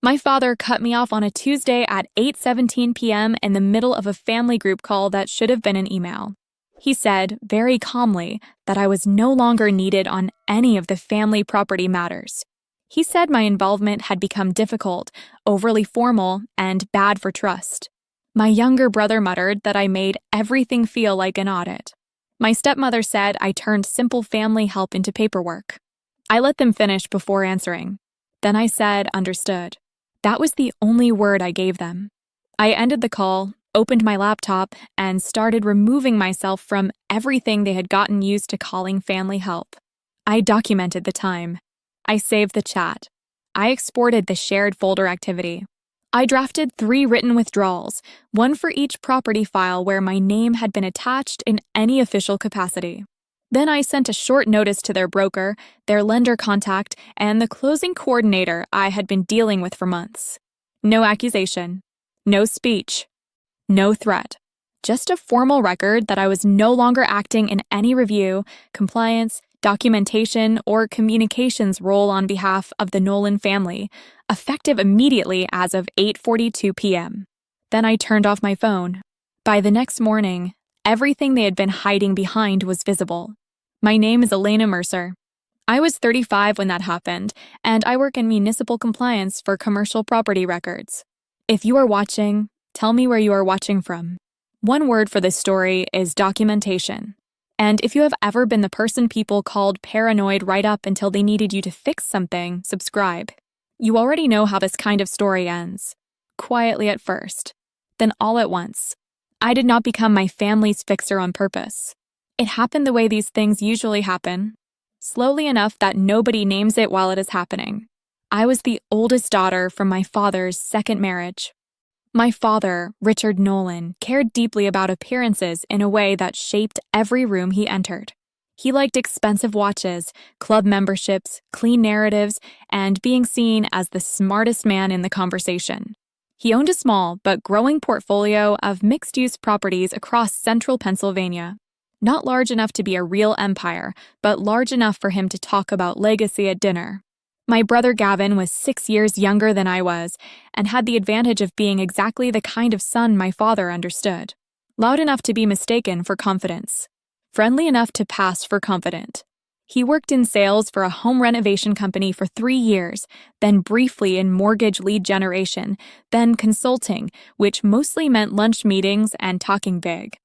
My father cut me off on a Tuesday at 8:17 p.m. in the middle of a family group call that should have been an email. He said, very calmly, that I was no longer needed on any of the family property matters. He said my involvement had become difficult, overly formal, and bad for trust. My younger brother muttered that I made everything feel like an audit. My stepmother said I turned simple family help into paperwork. I let them finish before answering. Then I said, understood. That was the only word I gave them. I ended the call, opened my laptop, and started removing myself from everything they had gotten used to calling family help. I documented the time. I saved the chat. I exported the shared folder activity. I drafted 3 written withdrawals, one for each property file where my name had been attached in any official capacity. Then I sent a short notice to their broker, their lender contact, and the closing coordinator I had been dealing with for months. No accusation, no speech, no threat. Just a formal record that I was no longer acting in any review, compliance, documentation, or communications role on behalf of the Nolan family, effective immediately as of 8:42 p.m. Then I turned off my phone. By the next morning, everything they had been hiding behind was visible. My name is Elena Mercer. I was 35 when that happened, and I work in municipal compliance for commercial property records. If you are watching, tell me where you are watching from. One word for this story is documentation. And if you have ever been the person people called paranoid right up until they needed you to fix something, subscribe. You already know how this kind of story ends. Quietly at first, then all at once. I did not become my family's fixer on purpose. It happened the way these things usually happen, slowly enough that nobody names it while it is happening. I was the oldest daughter from my father's second marriage. My father, Richard Nolan, cared deeply about appearances in a way that shaped every room he entered. He liked expensive watches, club memberships, clean narratives, and being seen as the smartest man in the conversation. He owned a small but growing portfolio of mixed-use properties across central Pennsylvania. Not large enough to be a real empire, but large enough for him to talk about legacy at dinner. My brother Gavin was 6 years younger than I was and had the advantage of being exactly the kind of son my father understood. Loud enough to be mistaken for confidence. Friendly enough to pass for confident. He worked in sales for a home renovation company for 3 years, then briefly in mortgage lead generation, then consulting, which mostly meant lunch meetings and talking big.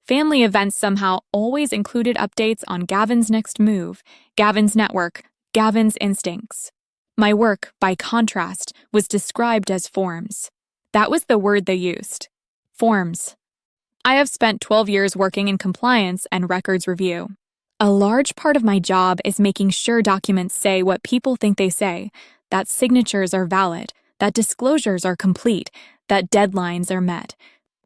Family events somehow always included updates on Gavin's next move, Gavin's network, Gavin's instincts. My work, by contrast, was described as forms. That was the word they used. Forms. I have spent 12 years working in compliance and records review. A large part of my job is making sure documents say what people think they say, that signatures are valid, that disclosures are complete, that deadlines are met,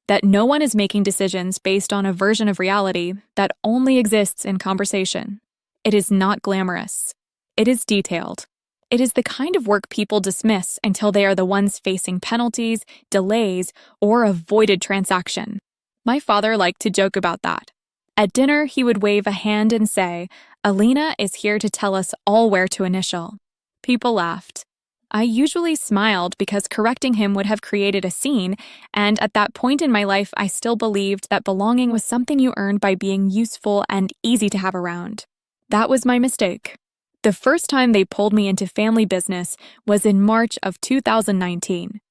that no one is making decisions based on a version of reality that only exists in conversation. It is not glamorous. It is detailed. It is the kind of work people dismiss until they are the ones facing penalties, delays, or a voided transaction. My father liked to joke about that. At dinner, he would wave a hand and say, "Alina is here to tell us all where to initial." People laughed. I usually smiled because correcting him would have created a scene, and at that point in my life, I still believed that belonging was something you earned by being useful and easy to have around. That was my mistake. The first time they pulled me into family business was in March of 2019.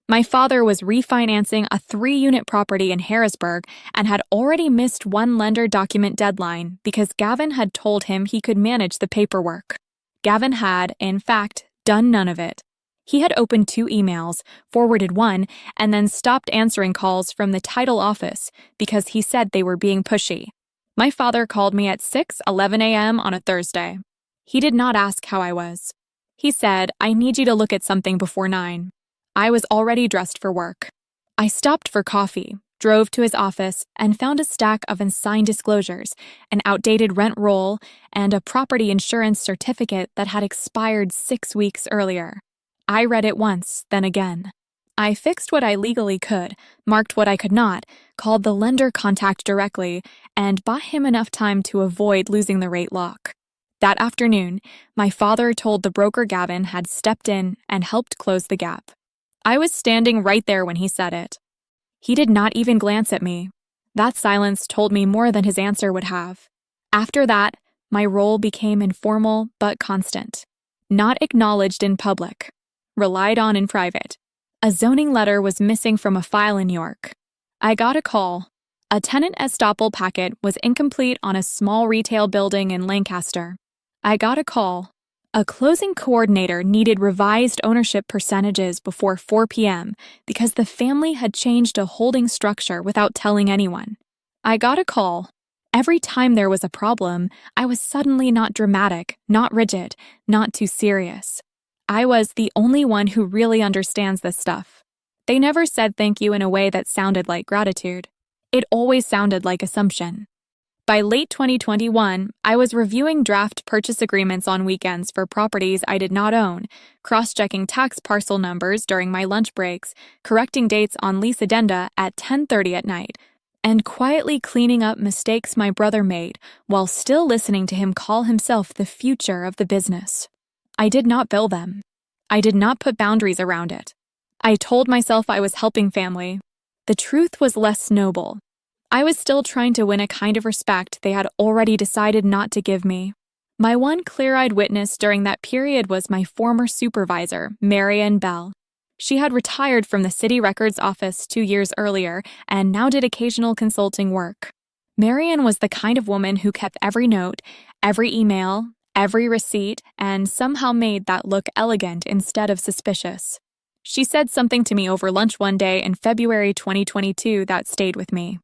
My father was refinancing a 3-unit property in Harrisburg and had already missed one lender document deadline because Gavin had told him he could manage the paperwork. Gavin had, in fact, done none of it. He had opened 2 emails, forwarded one, and then stopped answering calls from the title office because he said they were being pushy. My father called me at 6:11 a.m. on a Thursday. He did not ask how I was. He said, "I need you to look at something before 9. I was already dressed for work. I stopped for coffee, drove to his office, and found a stack of unsigned disclosures, an outdated rent roll, and a property insurance certificate that had expired 6 weeks earlier. I read it once, then again. I fixed what I legally could, marked what I could not, called the lender contact directly, and bought him enough time to avoid losing the rate lock. That afternoon, my father told the broker Gavin had stepped in and helped close the gap. I was standing right there when he said it. He did not even glance at me. That silence told me more than his answer would have. After that, my role became informal but constant. Not acknowledged in public. Relied on in private. A zoning letter was missing from a file in New York. I got a call. A tenant estoppel packet was incomplete on a small retail building in Lancaster. I got a call. A closing coordinator needed revised ownership percentages before 4 p.m. because the family had changed a holding structure without telling anyone. I got a call. Every time there was a problem, I was suddenly not dramatic, not rigid, not too serious. I was the only one who really understands this stuff. They never said thank you in a way that sounded like gratitude. It always sounded like assumption. By late 2021, I was reviewing draft purchase agreements on weekends for properties I did not own, cross-checking tax parcel numbers during my lunch breaks, correcting dates on lease addenda at 10:30 at night, and quietly cleaning up mistakes my brother made while still listening to him call himself the future of the business. I did not bill them. I did not put boundaries around it. I told myself I was helping family. The truth was less noble. I was still trying to win a kind of respect they had already decided not to give me. My one clear-eyed witness during that period was my former supervisor, Marian Bell. She had retired from the city records office 2 years earlier and now did occasional consulting work. Marian was the kind of woman who kept every note, every email, every receipt, and somehow made that look elegant instead of suspicious. She said something to me over lunch one day in February 2022 that stayed with me.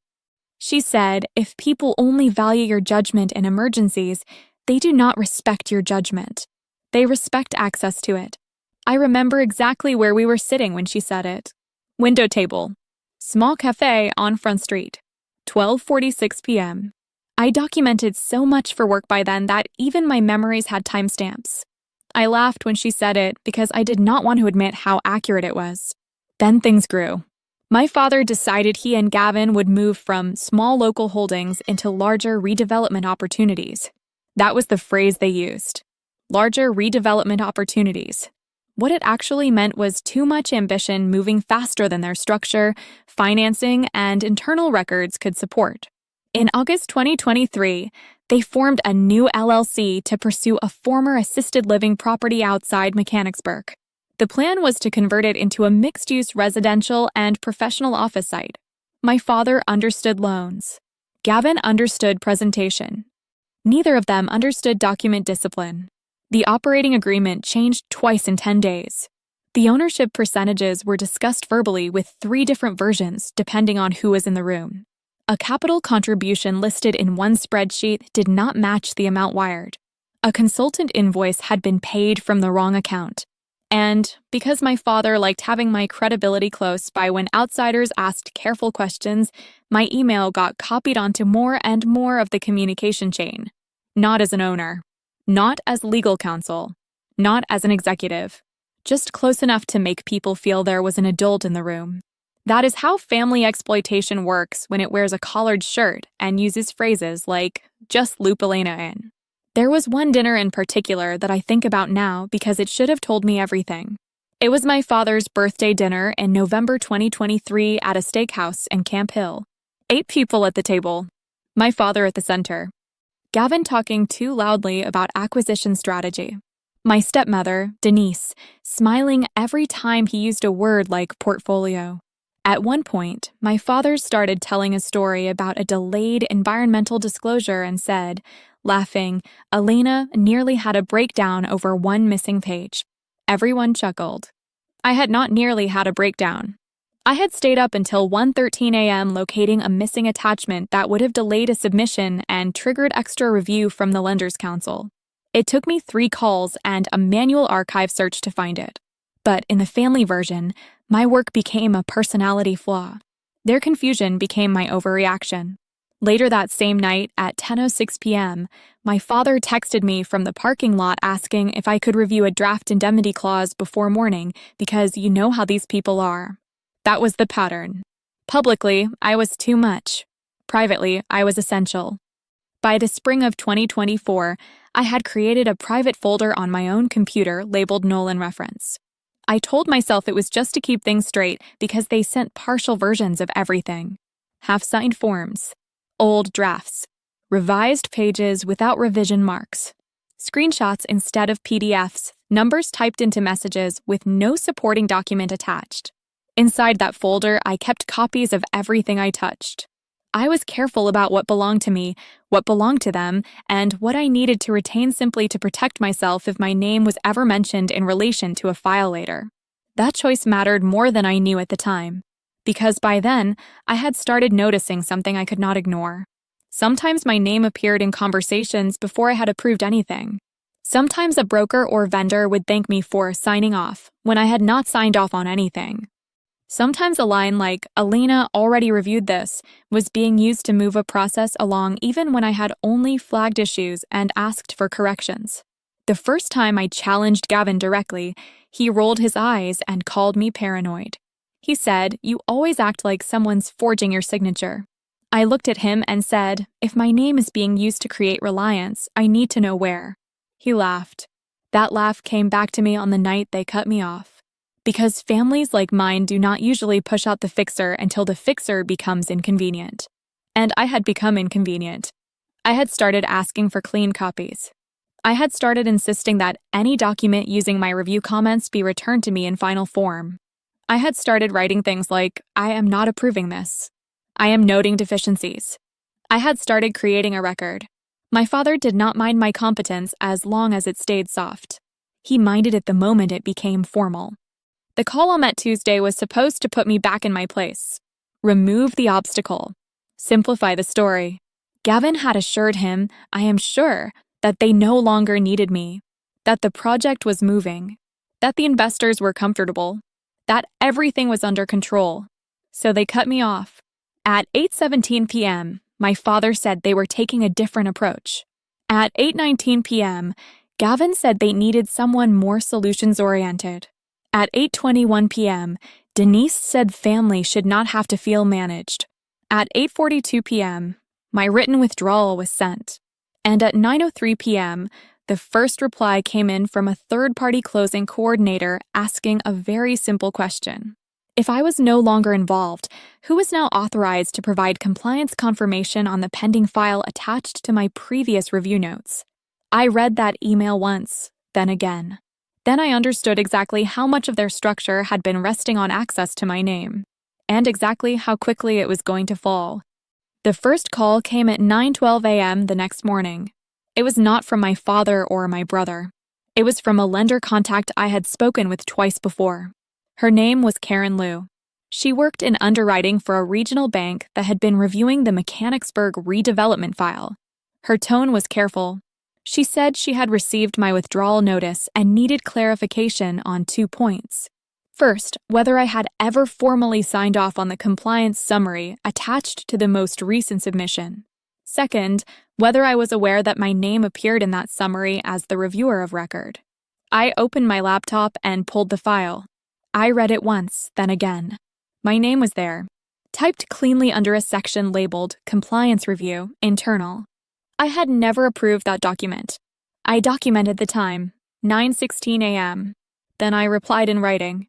She said, if people only value your judgment in emergencies, they do not respect your judgment. They respect access to it. I remember exactly where we were sitting when she said it. Window table. Small cafe on Front Street. 12:46 p.m. I documented so much for work by then that even my memories had timestamps. I laughed when she said it because I did not want to admit how accurate it was. Then things grew. My father decided he and Gavin would move from small local holdings into larger redevelopment opportunities. That was the phrase they used. Larger redevelopment opportunities. What it actually meant was too much ambition moving faster than their structure, financing, and internal records could support. In August 2023, they formed a new LLC to pursue a former assisted living property outside Mechanicsburg. The plan was to convert it into a mixed-use residential and professional office site. My father understood loans. Gavin understood presentation. Neither of them understood document discipline. The operating agreement changed twice in 10 days. The ownership percentages were discussed verbally with 3 different versions depending on who was in the room. A capital contribution listed in one spreadsheet did not match the amount wired. A consultant invoice had been paid from the wrong account. And because my father liked having my credibility close by when outsiders asked careful questions, my email got copied onto more and more of the communication chain. Not as an owner. Not as legal counsel. Not as an executive. Just close enough to make people feel there was an adult in the room. That is how family exploitation works when it wears a collared shirt and uses phrases like, just loop Elena in. There was one dinner in particular that I think about now because it should have told me everything. It was my father's birthday dinner in November 2023 at a steakhouse in Camp Hill. 8 people at the table. My father at the center. Gavin talking too loudly about acquisition strategy. My stepmother, Denise, smiling every time he used a word like portfolio. At one point, my father started telling a story about a delayed environmental disclosure and said, laughing, Elena nearly had a breakdown over one missing page. Everyone chuckled. I had not nearly had a breakdown. I had stayed up until 1:13 a.m. locating a missing attachment that would have delayed a submission and triggered extra review from the Lenders Council. It took me 3 calls and a manual archive search to find it. But in the family version, my work became a personality flaw. Their confusion became my overreaction. Later that same night at 10:06 p.m., my father texted me from the parking lot asking if I could review a draft indemnity clause before morning because you know how these people are. That was the pattern. Publicly, I was too much. Privately, I was essential. By the spring of 2024, I had created a private folder on my own computer labeled Nolan Reference. I told myself it was just to keep things straight because they sent partial versions of everything. Half-signed forms, old drafts, revised pages without revision marks, screenshots instead of PDFs, numbers typed into messages with no supporting document attached. Inside that folder, I kept copies of everything I touched. I was careful about what belonged to me, what belonged to them, and what I needed to retain simply to protect myself if my name was ever mentioned in relation to a file later. That choice mattered more than I knew at the time, because by then, I had started noticing something I could not ignore. Sometimes my name appeared in conversations before I had approved anything. Sometimes a broker or vendor would thank me for signing off when I had not signed off on anything. Sometimes a line like, "Alina already reviewed this," was being used to move a process along even when I had only flagged issues and asked for corrections. The first time I challenged Gavin directly, he rolled his eyes and called me paranoid. He said, "You always act like someone's forging your signature." I looked at him and said, "If my name is being used to create reliance, I need to know where." He laughed. That laugh came back to me on the night they cut me off. Because families like mine do not usually push out the fixer until the fixer becomes inconvenient. And I had become inconvenient. I had started asking for clean copies. I had started insisting that any document using my review comments be returned to me in final form. I had started writing things like, "I am not approving this. I am noting deficiencies." I had started creating a record. My father did not mind my competence as long as it stayed soft. He minded it the moment it became formal. The call I met Tuesday was supposed to put me back in my place. Remove the obstacle. Simplify the story. Gavin had assured him, I am sure, that they no longer needed me, that the project was moving, that the investors were comfortable, that everything was under control. So they cut me off. At 8:17 p.m., my father said they were taking a different approach. At 8:19 p.m., Gavin said they needed someone more solutions-oriented. At 8:21 p.m., Denise said family should not have to feel managed. At 8:42 p.m., my written withdrawal was sent. And at 9:03 p.m., the first reply came in from a third-party closing coordinator asking a very simple question. If I was no longer involved, who was now authorized to provide compliance confirmation on the pending file attached to my previous review notes? I read that email once, then again. Then I understood exactly how much of their structure had been resting on access to my name, and exactly how quickly it was going to fall. The first call came at 9:12 a.m. the next morning. It was not from my father or my brother. It was from a lender contact I had spoken with twice before. Her name was Karen Liu. She worked in underwriting for a regional bank that had been reviewing the Mechanicsburg redevelopment file. Her tone was careful. She said she had received my withdrawal notice and needed clarification on 2 points. First, whether I had ever formally signed off on the compliance summary attached to the most recent submission. Second, whether I was aware that my name appeared in that summary as the reviewer of record. I opened my laptop and pulled the file. I read it once, then again. My name was there, typed cleanly under a section labeled Compliance Review, Internal. I had never approved that document. I documented the time, 9:16 a.m. Then I replied in writing.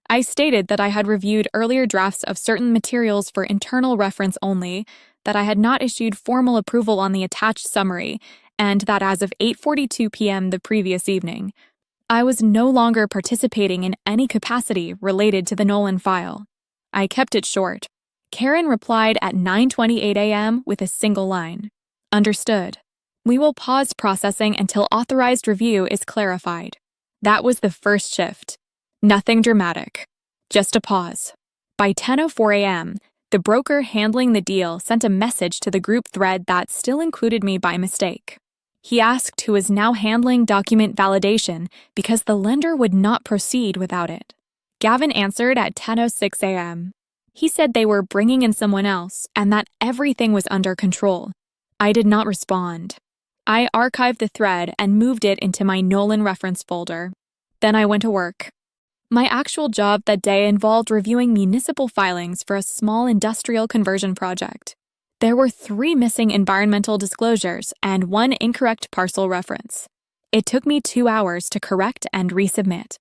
I stated that I had reviewed earlier drafts of certain materials for internal reference only, that I had not issued formal approval on the attached summary, and that as of 8:42 p.m. the previous evening, I was no longer participating in any capacity related to the Nolan file. I kept it short. Karen replied at 9:28 a.m. with a single line. Understood. We will pause processing until authorized review is clarified. That was the first shift. Nothing dramatic. Just a pause. By 10:04 a.m., the broker handling the deal sent a message to the group thread that still included me by mistake. He asked who was now handling document validation because the lender would not proceed without it. Gavin answered at 10:06 a.m. He said they were bringing in someone else and that everything was under control. I did not respond. I archived the thread and moved it into my Nolan reference folder. Then I went to work. My actual job that day involved reviewing municipal filings for a small industrial conversion project. There were 3 missing environmental disclosures and 1 incorrect parcel reference. It took me 2 hours to correct and resubmit.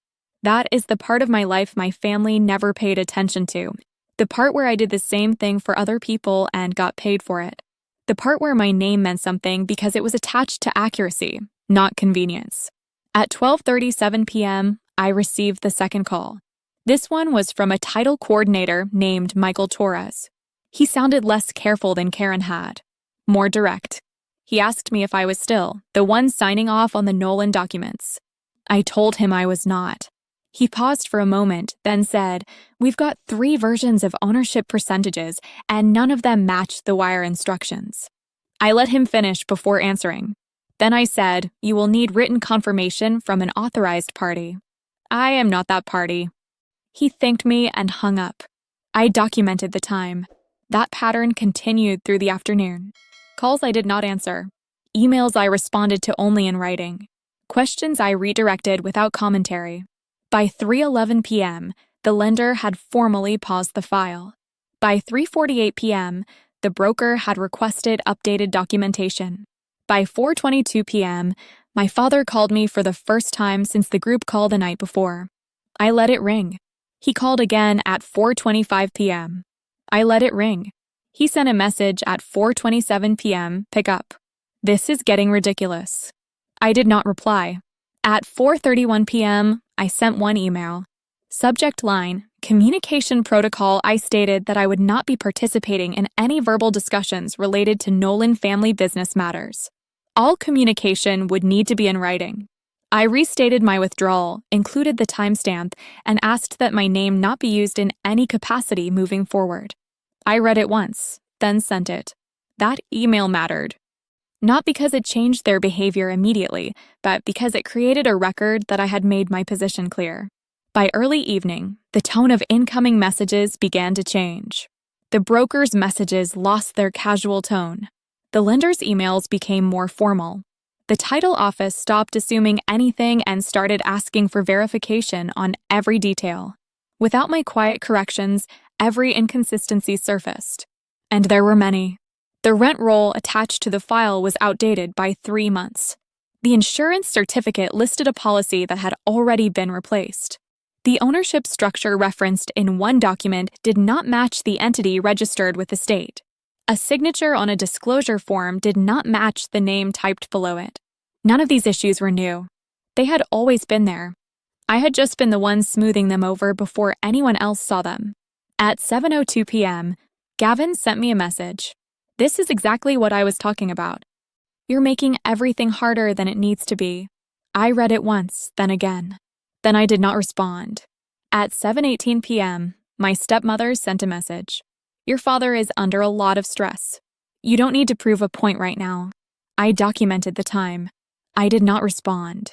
That is the part of my life my family never paid attention to. The part where I did the same thing for other people and got paid for it. The part where my name meant something because it was attached to accuracy, not convenience. At 12:37 p.m., I received the second call. This one was from a title coordinator named Michael Torres. He sounded less careful than Karen had, more direct. He asked me if I was still the one signing off on the Nolan documents. I told him I was not. He paused for a moment, then said, "We've got 3 versions of ownership percentages, and none of them match the wire instructions." I let him finish before answering. Then I said, "You will need written confirmation from an authorized party." "I am not that party." He thanked me and hung up. I documented the time. That pattern continued through the afternoon. Calls I did not answer. Emails I responded to only in writing. Questions I redirected without commentary. By 3:11 p.m., the lender had formally paused the file. By 3:48 p.m., the broker had requested updated documentation. By 4:22 p.m., my father called me for the first time since the group call the night before. I let it ring. He called again at 4:25 p.m. I let it ring. He sent a message at 4:27 p.m., "Pick up. This is getting ridiculous." I did not reply. At 4:31 p.m., I sent one email. Subject line, "Communication protocol." I stated that I would not be participating in any verbal discussions related to Nolan family business matters. All communication would need to be in writing. I restated my withdrawal, included the timestamp, and asked that my name not be used in any capacity moving forward. I read it once, then sent it. That email mattered. Not because it changed their behavior immediately, but because it created a record that I had made my position clear. By early evening, the tone of incoming messages began to change. The broker's messages lost their casual tone. The lender's emails became more formal. The title office stopped assuming anything and started asking for verification on every detail. Without my quiet corrections, every inconsistency surfaced. And there were many. The rent roll attached to the file was outdated by 3 months. The insurance certificate listed a policy that had already been replaced. The ownership structure referenced in one document did not match the entity registered with the state. A signature on a disclosure form did not match the name typed below it. None of these issues were new. They had always been there. I had just been the one smoothing them over before anyone else saw them. At 7:02 p.m., Gavin sent me a message. "This is exactly what I was talking about. You're making everything harder than it needs to be." I read it once, then again. Then I did not respond. At 7:18 p.m., my stepmother sent a message. "Your father is under a lot of stress. You don't need to prove a point right now." I documented the time. I did not respond.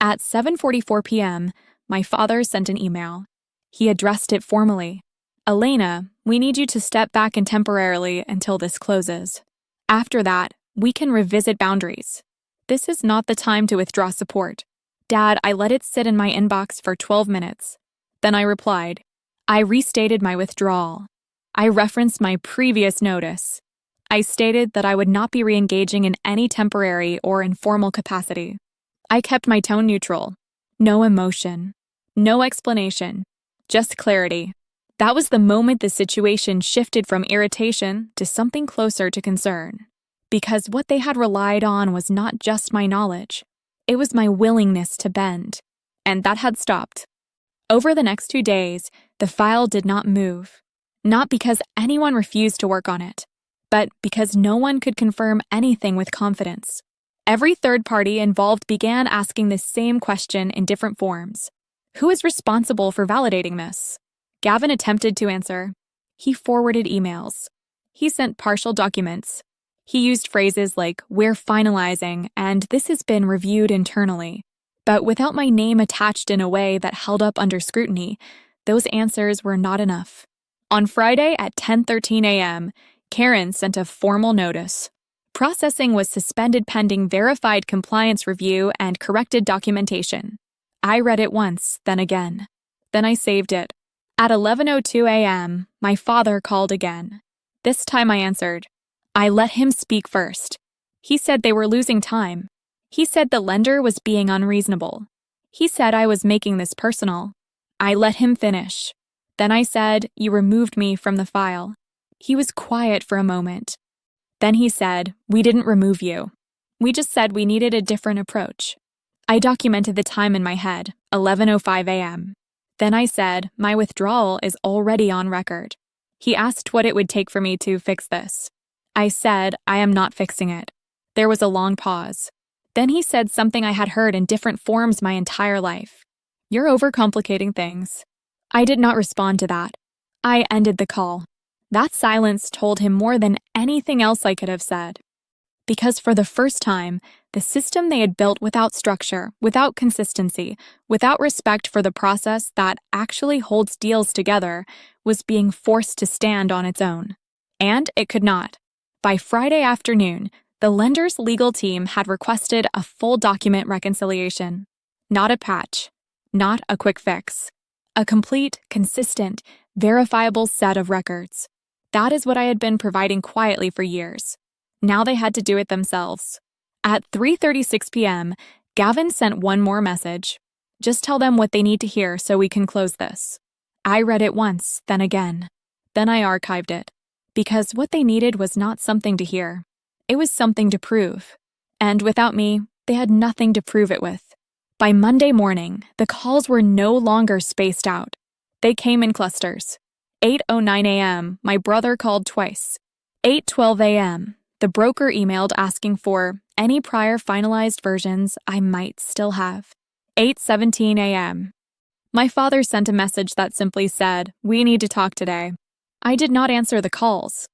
At 7:44 p.m., my father sent an email. He addressed it formally. "Elena, we need you to step back and temporarily until this closes. After that, we can revisit boundaries. This is not the time to withdraw support." Dad, I let it sit in my inbox for 12 minutes. Then I replied. I restated my withdrawal. I referenced my previous notice. I stated that I would not be re-engaging in any temporary or informal capacity. I kept my tone neutral. No emotion. No explanation. Just clarity. That was the moment the situation shifted from irritation to something closer to concern. Because what they had relied on was not just my knowledge. It was my willingness to bend. And that had stopped. Over the next 2 days, the file did not move. Not because anyone refused to work on it, but because no one could confirm anything with confidence. Every third party involved began asking the same question in different forms. Who is responsible for validating this? Gavin attempted to answer. He forwarded emails. He sent partial documents. He used phrases like, "We're finalizing," and "This has been reviewed internally." But without my name attached in a way that held up under scrutiny, those answers were not enough. On Friday at 10:13 a.m., Karen sent a formal notice. Processing was suspended pending verified compliance review and corrected documentation. I read it once, then again. Then I saved it. At 11:02 a.m., my father called again. This time I answered. I let him speak first. He said they were losing time. He said the lender was being unreasonable. He said I was making this personal. I let him finish. Then I said, "You removed me from the file." He was quiet for a moment. Then he said, "We didn't remove you. We just said we needed a different approach." I documented the time in my head, 11:05 a.m. Then I said, "My withdrawal is already on record." He asked what it would take for me to fix this. I said, "I am not fixing it." There was a long pause. Then he said something I had heard in different forms my entire life. "You're overcomplicating things." I did not respond to that. I ended the call. That silence told him more than anything else I could have said. Because for the first time, the system they had built without structure, without consistency, without respect for the process that actually holds deals together, was being forced to stand on its own. And it could not. By Friday afternoon, the lender's legal team had requested a full document reconciliation. Not a patch, not a quick fix. A complete, consistent, verifiable set of records. That is what I had been providing quietly for years. Now they had to do it themselves. At 3:36 p.m., Gavin sent one more message. "Just tell them what they need to hear so we can close this." I read it once, then again. Then I archived it. Because what they needed was not something to hear. It was something to prove. And without me, they had nothing to prove it with. By Monday morning, the calls were no longer spaced out. They came in clusters. 8:09 a.m., my brother called twice. 8:12 a.m., the broker emailed asking for any prior finalized versions I might still have. 8:17 a.m. My father sent a message that simply said, "We need to talk today." I did not answer the calls.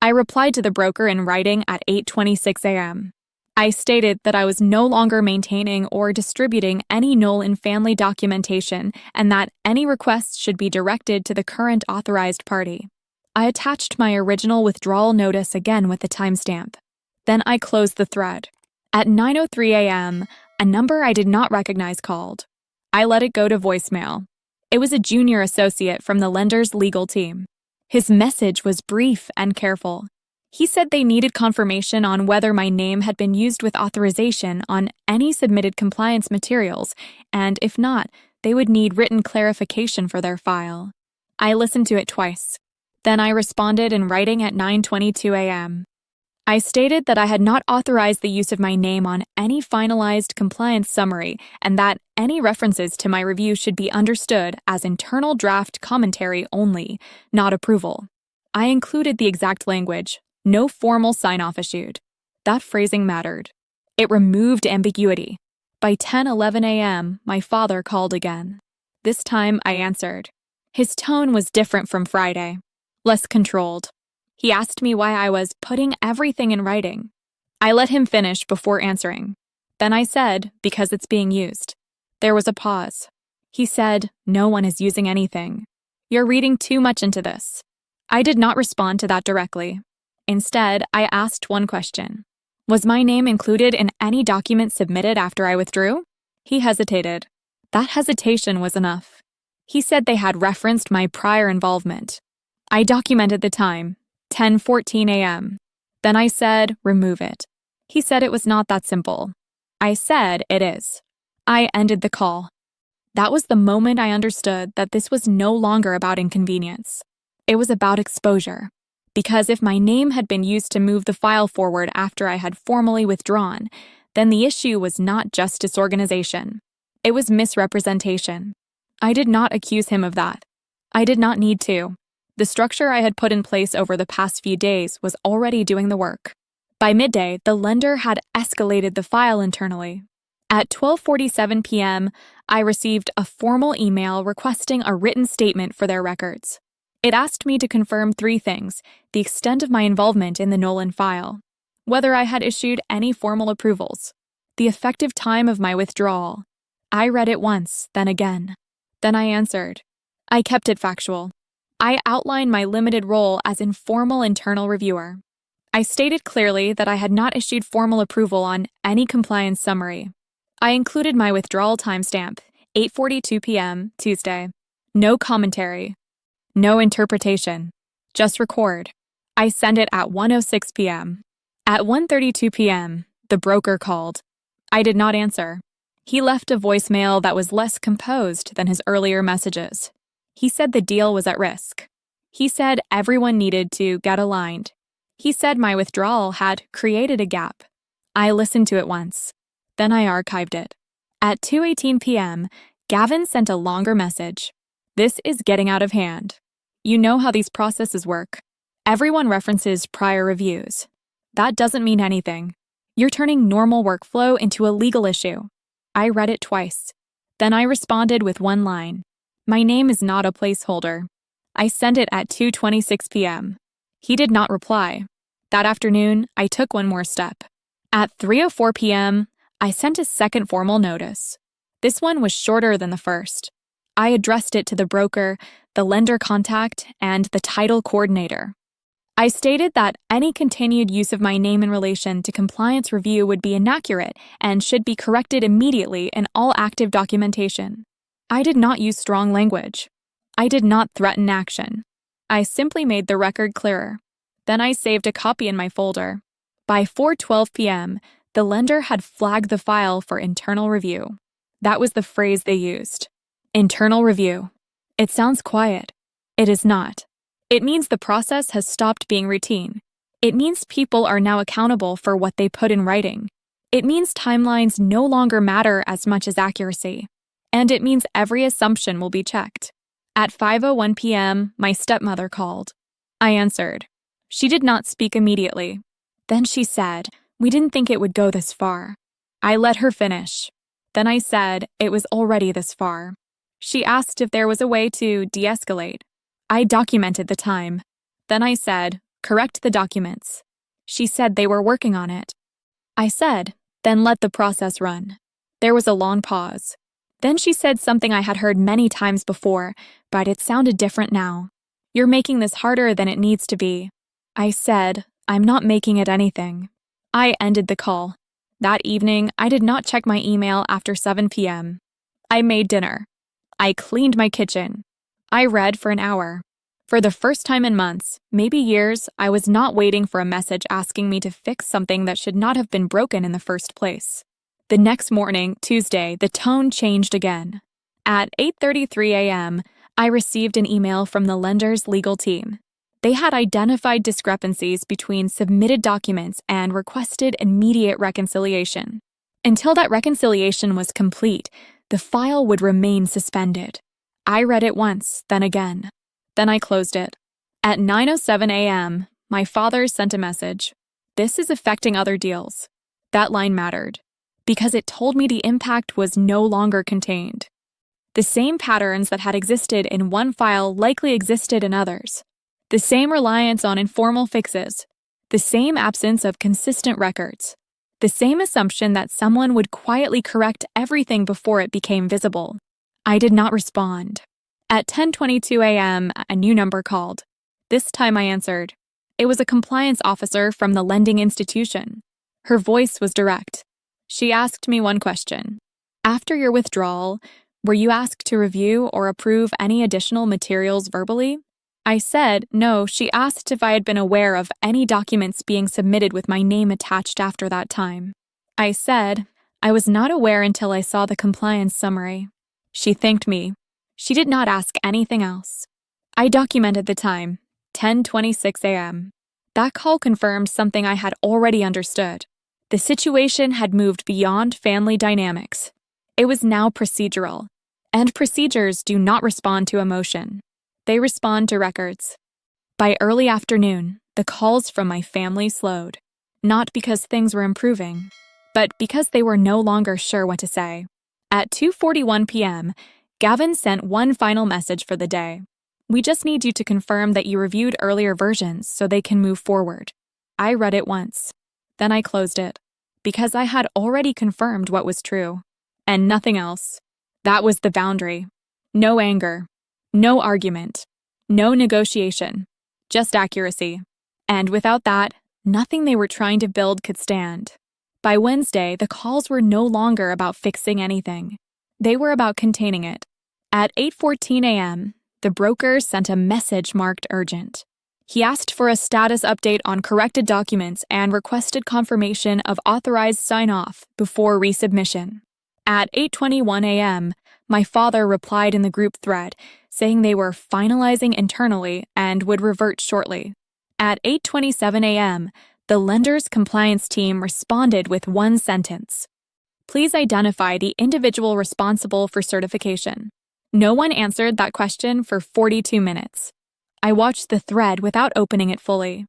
I replied to the broker in writing at 8:26 a.m. I stated that I was no longer maintaining or distributing any null in family documentation and that any requests should be directed to the current authorized party. I attached my original withdrawal notice again with the timestamp. Then I closed the thread. At 9:03 a.m., a number I did not recognize called. I let it go to voicemail. It was a junior associate from the lender's legal team. His message was brief and careful. He said they needed confirmation on whether my name had been used with authorization on any submitted compliance materials, and if not, they would need written clarification for their file. I listened to it twice. Then I responded in writing at 9:22 a.m. I stated that I had not authorized the use of my name on any finalized compliance summary and that any references to my review should be understood as internal draft commentary only, not approval. I included the exact language. No formal sign-off issued. That phrasing mattered. It removed ambiguity. By 10:11 a.m., my father called again. This time, I answered. His tone was different from Friday, less controlled. He asked me why I was putting everything in writing. I let him finish before answering. Then I said, "Because it's being used." There was a pause. He said, "No one is using anything. You're reading too much into this." I did not respond to that directly. Instead, I asked one question. Was my name included in any document submitted after I withdrew? He hesitated. That hesitation was enough. He said they had referenced my prior involvement. I documented the time, 10:14 a.m. Then I said, "Remove it." He said it was not that simple. I said, "It is." I ended the call. That was the moment I understood that this was no longer about inconvenience. It was about exposure. Because if my name had been used to move the file forward after I had formally withdrawn, then the issue was not just disorganization. It was misrepresentation. I did not accuse him of that. I did not need to. The structure I had put in place over the past few days was already doing the work. By midday, the lender had escalated the file internally. At 12:47 p.m., I received a formal email requesting a written statement for their records. It asked me to confirm 3 things: the extent of my involvement in the Nolan file, whether I had issued any formal approvals, the effective time of my withdrawal. I read it once, then again. Then I answered. I kept it factual. I outlined my limited role as informal internal reviewer. I stated clearly that I had not issued formal approval on any compliance summary. I included my withdrawal timestamp, 8:42 p.m., Tuesday. No commentary. No interpretation. Just record. I sent it at 1:06 p.m. At 1:32 p.m., the broker called. I did not answer. He left a voicemail that was less composed than his earlier messages. He said the deal was at risk. He said everyone needed to get aligned. He said my withdrawal had created a gap. I listened to it once. Then I archived it. At 2:18 p.m., Gavin sent a longer message. This is getting out of hand. You know how these processes work. Everyone references prior reviews. That doesn't mean anything. You're turning normal workflow into a legal issue. I read it twice. Then I responded with one line. My name is not a placeholder. I sent it at 2:26 p.m. He did not reply. That afternoon, I took one more step. At 3:04 p.m., I sent a second formal notice. This one was shorter than the first. I addressed it to the broker, the lender contact, and the title coordinator. I stated that any continued use of my name in relation to compliance review would be inaccurate and should be corrected immediately in all active documentation. I did not use strong language. I did not threaten action. I simply made the record clearer. Then I saved a copy in my folder. By 4:12 p.m., the lender had flagged the file for internal review. That was the phrase they used. Internal review. It sounds quiet. It is not. It means the process has stopped being routine. It means people are now accountable for what they put in writing. It means timelines no longer matter as much as accuracy. And it means every assumption will be checked. At 5:01 p.m., my stepmother called. I answered. She did not speak immediately. Then she said, "We didn't think it would go this far." I let her finish. Then I said it was already this far. She asked if there was a way to de-escalate. I documented the time. Then I said, "Correct the documents." She said they were working on it. I said, "Then let the process run." There was a long pause. Then she said something I had heard many times before, but it sounded different now. "You're making this harder than it needs to be." I said, "I'm not making it anything." I ended the call. That evening, I did not check my email after 7 p.m. I made dinner. I cleaned my kitchen. I read for an hour. For the first time in months, maybe years, I was not waiting for a message asking me to fix something that should not have been broken in the first place. The next morning, Tuesday, the tone changed again. At 8:33 a.m., I received an email from the lender's legal team. They had identified discrepancies between submitted documents and requested immediate reconciliation. Until that reconciliation was complete, the file would remain suspended. I read it once, then again. Then I closed it. At 9:07 a.m., my father sent a message. "This is affecting other deals." That line mattered, because it told me the impact was no longer contained. The same patterns that had existed in one file likely existed in others. The same reliance on informal fixes. The same absence of consistent records. The same assumption that someone would quietly correct everything before it became visible. I did not respond. At 10:22 a.m., a new number called. This time I answered. It was a compliance officer from the lending institution. Her voice was direct. She asked me one question. "After your withdrawal, were you asked to review or approve any additional materials verbally?" I said no. She asked if I had been aware of any documents being submitted with my name attached after that time. I said I was not aware until I saw the compliance summary. She thanked me. She did not ask anything else. I documented the time, 10:26 a.m. That call confirmed something I had already understood. The situation had moved beyond family dynamics. It was now procedural, and procedures do not respond to emotion. They respond to records. By early afternoon, the calls from my family slowed, not because things were improving, but because they were no longer sure what to say. At 2:41 p.m., Gavin sent one final message for the day. "We just need you to confirm that you reviewed earlier versions so they can move forward." I read it once. Then I closed it, because I had already confirmed what was true, and nothing else. That was the boundary. No anger. No argument. No negotiation. Just accuracy. And without that, nothing they were trying to build could stand. By Wednesday, the calls were no longer about fixing anything. They were about containing it. At 8:14 a.m., the broker sent a message marked urgent. He asked for a status update on corrected documents and requested confirmation of authorized sign-off before resubmission. At 8:21 a.m., my father replied in the group thread, saying they were finalizing internally and would revert shortly. At 8:27 a.m., the lender's compliance team responded with one sentence. Please identify the individual responsible for certification. No one answered that question for 42 minutes. I watched the thread without opening it fully.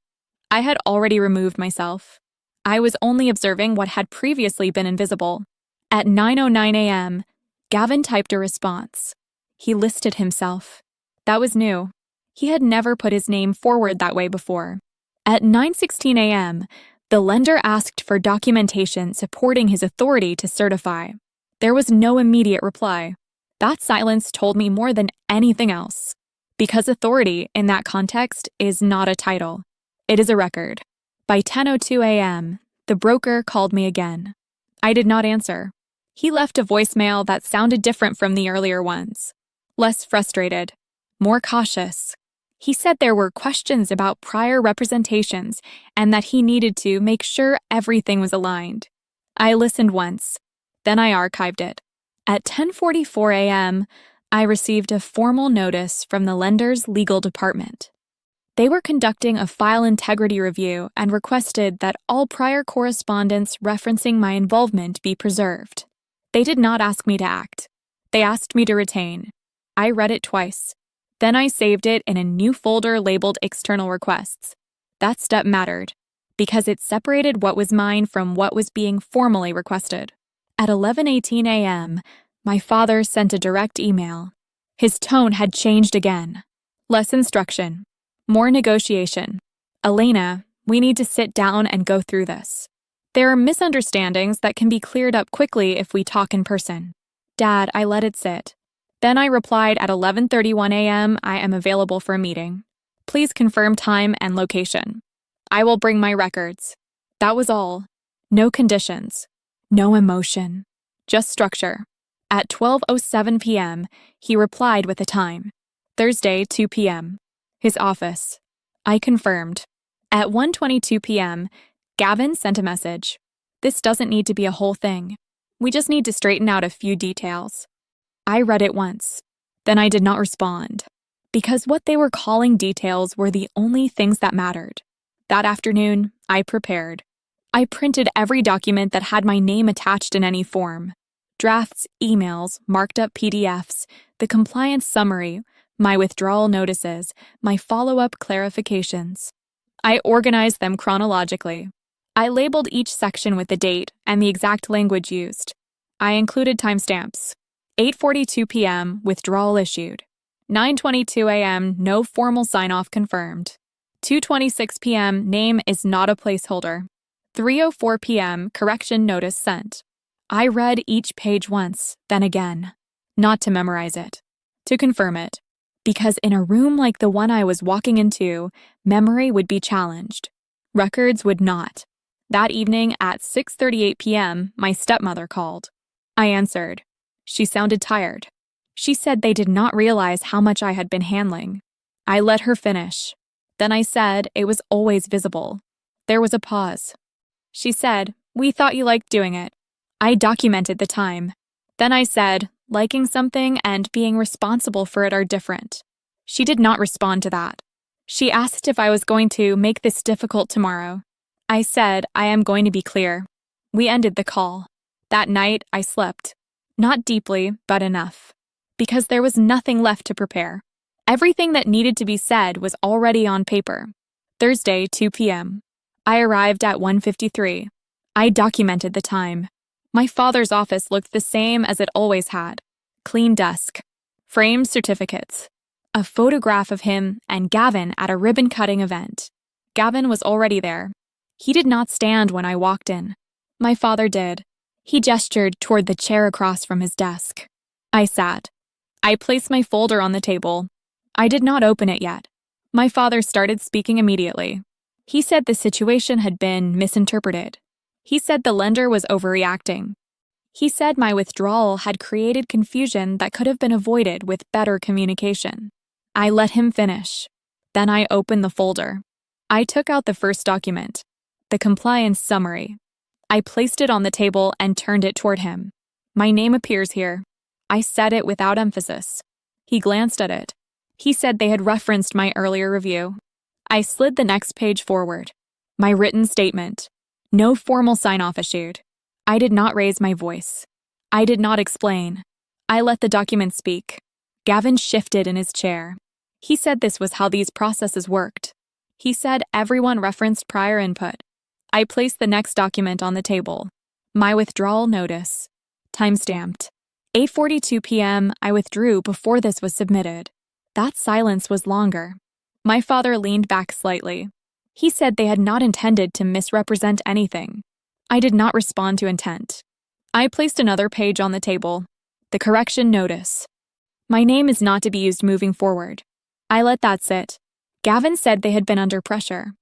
I had already removed myself. I was only observing what had previously been invisible. At 9:09 a.m., Gavin typed a response. He listed himself. That was new. He had never put his name forward that way before. At 9:16 a.m., the lender asked for documentation supporting his authority to certify. There was no immediate reply. That silence told me more than anything else. Because authority, in that context, is not a title. It is a record. By 10:02 a.m., the broker called me again. I did not answer. He left a voicemail that sounded different from the earlier ones. Less frustrated, more cautious. He said there were questions about prior representations and that he needed to make sure everything was aligned. I listened once, then I archived it. At 10:44 a.m., I received a formal notice from the lender's legal department. They were conducting a file integrity review and requested that all prior correspondence referencing my involvement be preserved. They did not ask me to act. They asked me to retain. I read it twice. Then I saved it in a new folder labeled External Requests. That step mattered, because it separated what was mine from what was being formally requested. At 11:18 a.m., my father sent a direct email. His tone had changed again. Less instruction. More negotiation. Elena, we need to sit down and go through this. There are misunderstandings that can be cleared up quickly if we talk in person. Dad, I let it sit. Then I replied at 11:31 a.m. I am available for a meeting. Please confirm time and location. I will bring my records. That was all. No conditions. No emotion. Just structure. At 12:07 p.m., he replied with a time. Thursday, 2 p.m. His office. I confirmed. At 1:22 p.m., Gavin sent a message. This doesn't need to be a whole thing. We just need to straighten out a few details. I read it once. Then I did not respond. Because what they were calling details were the only things that mattered. That afternoon, I prepared. I printed every document that had my name attached in any form. Drafts, emails, marked up PDFs, the compliance summary, my withdrawal notices, my follow-up clarifications. I organized them chronologically. I labeled each section with the date and the exact language used. I included timestamps. 8:42 p.m., withdrawal issued. 9:22 a.m., no formal sign-off confirmed. 2:26 p.m., name is not a placeholder. 3:04 p.m., correction notice sent. I read each page once, then again. Not to memorize it. To confirm it. Because in a room like the one I was walking into, memory would be challenged. Records would not. That evening at 6:38 p.m., my stepmother called. I answered. She sounded tired. She said they did not realize how much I had been handling. I let her finish. Then I said it was always visible. There was a pause. She said, "We thought you liked doing it." I documented the time. Then I said, liking something and being responsible for it are different. She did not respond to that. She asked if I was going to make this difficult tomorrow. I said, I am going to be clear. We ended the call. That night, I slept. Not deeply, but enough. Because there was nothing left to prepare. Everything that needed to be said was already on paper. Thursday, 2 p.m. I arrived at 1:53. I documented the time. My father's office looked the same as it always had. Clean desk. Framed certificates. A photograph of him and Gavin at a ribbon-cutting event. Gavin was already there. He did not stand when I walked in. My father did. He gestured toward the chair across from his desk. I sat. I placed my folder on the table. I did not open it yet. My father started speaking immediately. He said the situation had been misinterpreted. He said the lender was overreacting. He said my withdrawal had created confusion that could have been avoided with better communication. I let him finish. Then I opened the folder. I took out the first document, the compliance summary. I placed it on the table and turned it toward him. My name appears here. I said it without emphasis. He glanced at it. He said they had referenced my earlier review. I slid the next page forward. My written statement. No formal sign-off issued. I did not raise my voice. I did not explain. I let the document speak. Gavin shifted in his chair. He said this was how these processes worked. He said everyone referenced prior input. I placed the next document on the table. My withdrawal notice. Timestamped. 8:42 p.m. I withdrew before this was submitted. That silence was longer. My father leaned back slightly. He said they had not intended to misrepresent anything. I did not respond to intent. I placed another page on the table. The correction notice. My name is not to be used moving forward. I let that sit. Gavin said they had been under pressure.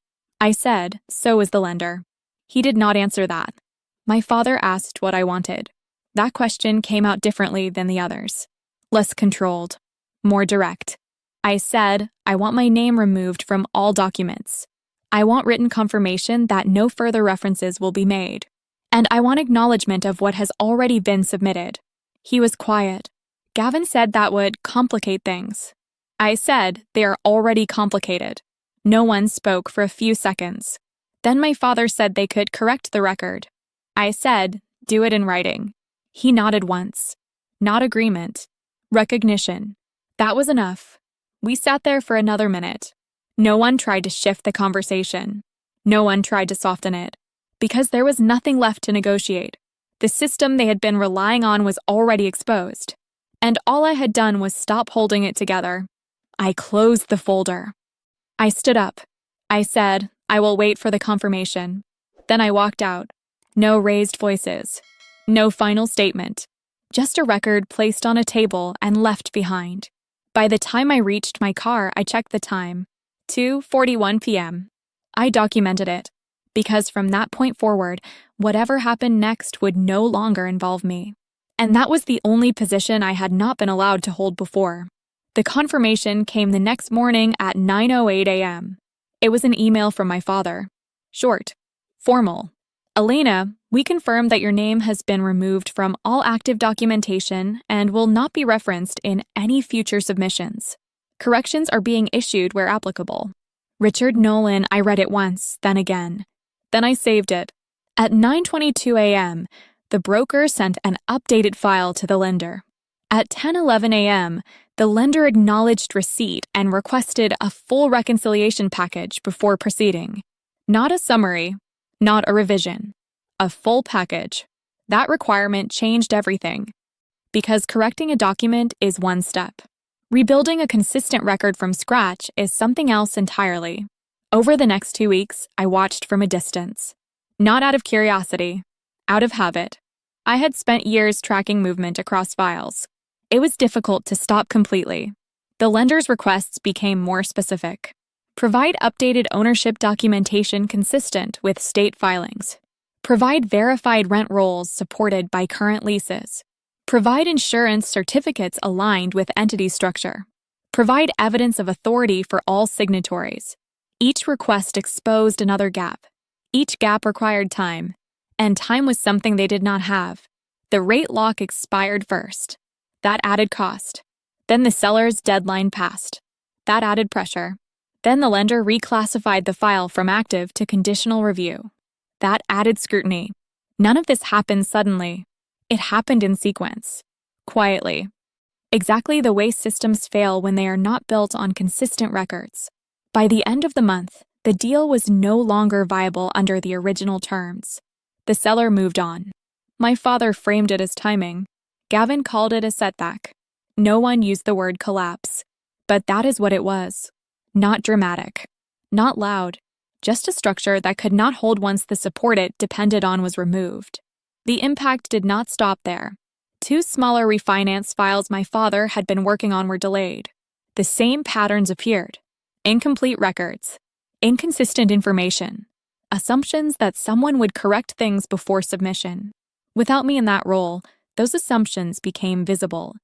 I said, so is the lender. He did not answer that. My father asked what I wanted. That question came out differently than the others. Less controlled. More direct. I said, I want my name removed from all documents. I want written confirmation that no further references will be made. And I want acknowledgement of what has already been submitted. He was quiet. Gavin said that would complicate things. I said, they are already complicated. No one spoke for a few seconds. Then my father said they could correct the record. I said, do it in writing. He nodded once. Not agreement. Recognition. That was enough. We sat there for another minute. No one tried to shift the conversation. No one tried to soften it. Because there was nothing left to negotiate. The system they had been relying on was already exposed. And all I had done was stop holding it together. I closed the folder. I stood up. I said, I will wait for the confirmation. Then I walked out. No raised voices. No final statement. Just a record placed on a table and left behind. By the time I reached my car, I checked the time. 2:41 p.m. I documented it, because from that point forward, whatever happened next would no longer involve me. And that was the only position I had not been allowed to hold before. The confirmation came the next morning at 9:08 a.m. It was an email from my father. Short. Formal. Elena, we confirm that your name has been removed from all active documentation and will not be referenced in any future submissions. Corrections are being issued where applicable. Richard Nolan, I read it once, then again. Then I saved it. At 9:22 a.m., the broker sent an updated file to the lender. At 10:11 a.m., the lender acknowledged receipt and requested a full reconciliation package before proceeding. Not a summary. Not a revision. A full package. That requirement changed everything. Because correcting a document is one step. Rebuilding a consistent record from scratch is something else entirely. Over the next 2 weeks, I watched from a distance. Not out of curiosity. Out of habit. I had spent years tracking movement across files. It was difficult to stop completely. The lender's requests became more specific. Provide updated ownership documentation consistent with state filings. Provide verified rent rolls supported by current leases. Provide insurance certificates aligned with entity structure. Provide evidence of authority for all signatories. Each request exposed another gap. Each gap required time. And time was something they did not have. The rate lock expired first. That added cost. Then the seller's deadline passed. That added pressure. Then the lender reclassified the file from active to conditional review. That added scrutiny. None of this happened suddenly. It happened in sequence. Quietly. Exactly the way systems fail when they are not built on consistent records. By the end of the month, the deal was no longer viable under the original terms. The seller moved on. My father framed it as timing. Gavin called it a setback. No one used the word collapse. But that is what it was. Not dramatic. Not loud. Just a structure that could not hold once the support it depended on was removed. The impact did not stop there. 2 smaller refinance files my father had been working on were delayed. The same patterns appeared. Incomplete records. Inconsistent information. Assumptions that someone would correct things before submission. Without me in that role, those assumptions became visible.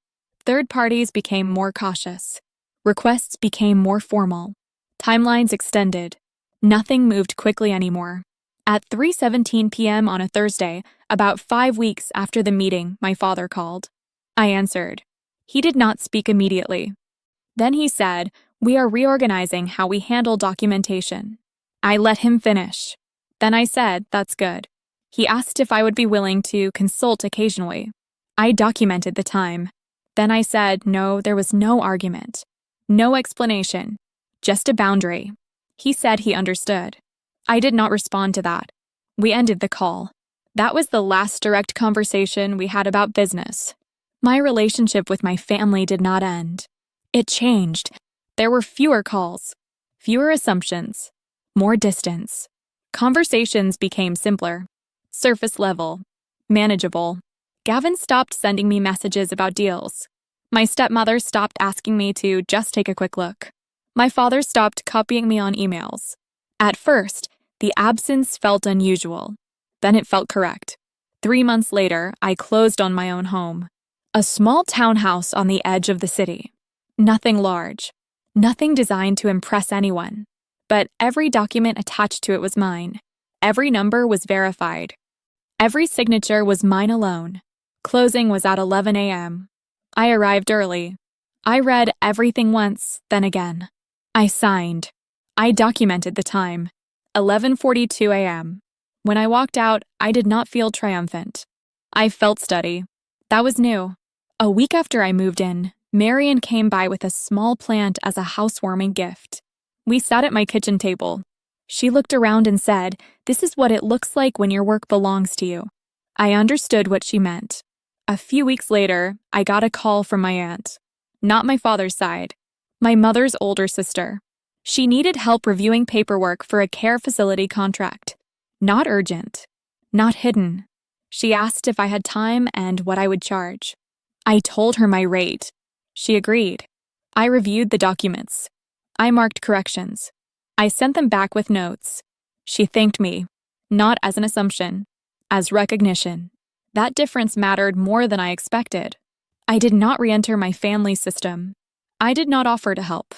Third parties became more cautious. Requests became more formal. Timelines extended. Nothing moved quickly anymore. At 3:17 p.m. on a Thursday, about 5 weeks after the meeting, my father called. I answered. He did not speak immediately. Then he said, "We are reorganizing how we handle documentation." I let him finish. Then I said, "That's good." He asked if I would be willing to consult occasionally. I documented the time. Then I said, no, there was no argument. No explanation. Just a boundary. He said he understood. I did not respond to that. We ended the call. That was the last direct conversation we had about business. My relationship with my family did not end. It changed. There were fewer calls, fewer assumptions, more distance. Conversations became simpler, surface level, manageable. Gavin stopped sending me messages about deals. My stepmother stopped asking me to just take a quick look. My father stopped copying me on emails. At first, the absence felt unusual. Then it felt correct. 3 months later, I closed on my own home. A small townhouse on the edge of the city. Nothing large. Nothing designed to impress anyone. But every document attached to it was mine. Every number was verified. Every signature was mine alone. Closing was at 11 a.m. I arrived early. I read everything once, then again. I signed. I documented the time. 11:42 a.m. When I walked out, I did not feel triumphant. I felt steady. That was new. A week after I moved in, Marion came by with a small plant as a housewarming gift. We sat at my kitchen table. She looked around and said, "This is what it looks like when your work belongs to you." I understood what she meant. A few weeks later, I got a call from my aunt. Not my father's side. My mother's older sister. She needed help reviewing paperwork for a care facility contract. Not urgent. Not hidden. She asked if I had time and what I would charge. I told her my rate. She agreed. I reviewed the documents. I marked corrections. I sent them back with notes. She thanked me, not as an assumption, as recognition. That difference mattered more than I expected. I did not re-enter my family's system. I did not offer to help.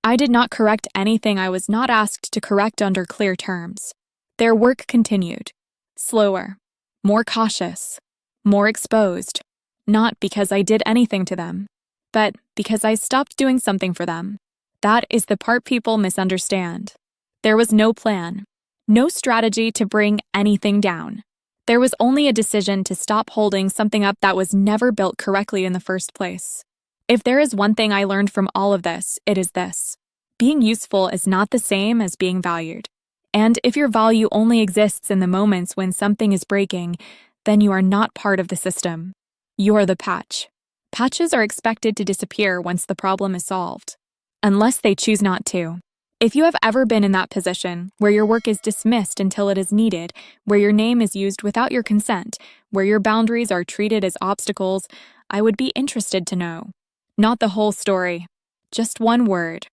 I did not correct anything I was not asked to correct under clear terms. Their work continued. Slower, more cautious, more exposed. Not because I did anything to them, but because I stopped doing something for them. That is the part people misunderstand. There was no plan, no strategy to bring anything down. There was only a decision to stop holding something up that was never built correctly in the first place. If there is one thing I learned from all of this, it is this. Being useful is not the same as being valued. And if your value only exists in the moments when something is breaking, then you are not part of the system. You are the patch. Patches are expected to disappear once the problem is solved, unless they choose not to. If you have ever been in that position, where your work is dismissed until it is needed, where your name is used without your consent, where your boundaries are treated as obstacles, I would be interested to know. Not the whole story, just one word.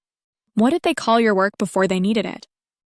What did they call your work before they needed it?